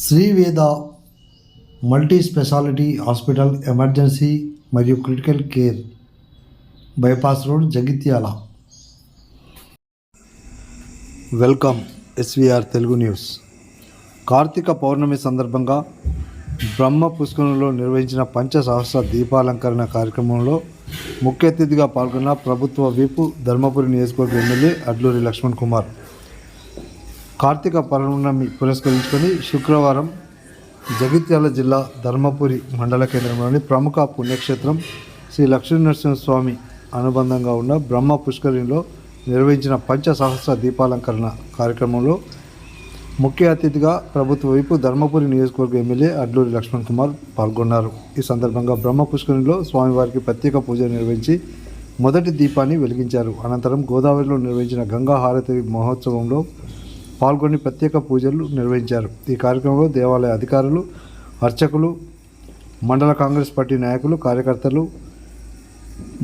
Sri Veda multi speciality hospital emergency మరియు critical care bypass road Jagtial. Welcome SVR Telugu news. Karthika Pournami సందర్భంగా బ్రహ్మ పుష్కరంలో నిర్వహించిన పంచసహస్ర దీపాలంకరణ కార్యక్రమంలో ముఖ్య అతిథిగా పాల్గొన్న ప్రభుత్వ విప్ ధర్మపురి నియోజకవర్గ ఎమ్మెల్యే అడ్లూరి లక్ష్మణ్ కుమార్. కార్తీక పౌర్ణమి పురస్కరించుకొని శుక్రవారం జగిత్యాల జిల్లా ధర్మపురి మండల కేంద్రంలోని ప్రముఖ పుణ్యక్షేత్రం శ్రీ లక్ష్మీనరసింహస్వామి అనుబంధంగా ఉన్న బ్రహ్మ పుష్కరిణిలో నిర్వహించిన పంచసహస్ర దీపాలంకరణ కార్యక్రమంలో ముఖ్య అతిథిగా ప్రభుత్వ వైపు ధర్మపురి నియోజకవర్గ ఎమ్మెల్యే అడ్లూరి లక్ష్మణ్ కుమార్ పాల్గొన్నారు. ఈ సందర్భంగా బ్రహ్మ పుష్కరిణిలో స్వామివారికి ప్రత్యేక పూజ నిర్వహించి మొదటి దీపాన్ని వెలిగించారు. అనంతరం గోదావరిలో నిర్వహించిన గంగా హారతి మహోత్సవంలో పాల్గొని ప్రత్యేక పూజలు నిర్వహించారు. ఈ కార్యక్రమంలో దేవాలయ అధికారులు, అర్చకులు, మండల కాంగ్రెస్ పార్టీ నాయకులు, కార్యకర్తలు,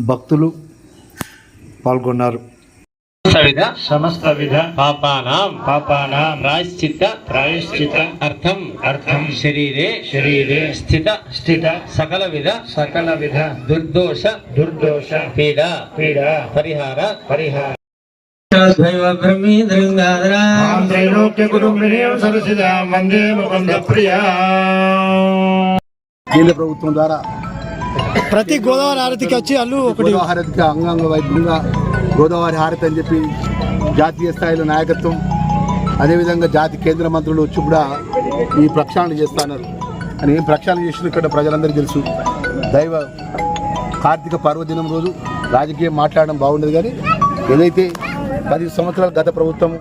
భక్తులు పాల్గొన్నారు. సమస్త విధ పాపానాం ప్రాయశ్చిత్త అర్థం శరీరే స్థిత సకల విధ దుర్దోష పీడ పరిహార కేంద్ర ప్రభుత్వం ద్వారా ప్రతి గోదావరి హారతికి వచ్చి గోదావరి హారతికి అంగాంగ వైద్యంగా గోదావరి హారతి అని చెప్పి జాతీయ స్థాయిలో నాయకత్వం, అదేవిధంగా జాతి కేంద్ర మంత్రులు వచ్చి కూడా ఈ ప్రక్షాళన చేస్తున్నారు. అని ఏం ప్రక్షాళన చేసిన ఇక్కడ ప్రజలందరికీ తెలుసు. దైవ కార్తీక పర్వదినం రోజు రాజకీయం మాట్లాడడం బాగుండదు, కానీ ఏదైతే 10 సంవత్సరాలు గత ప్రభుత్వం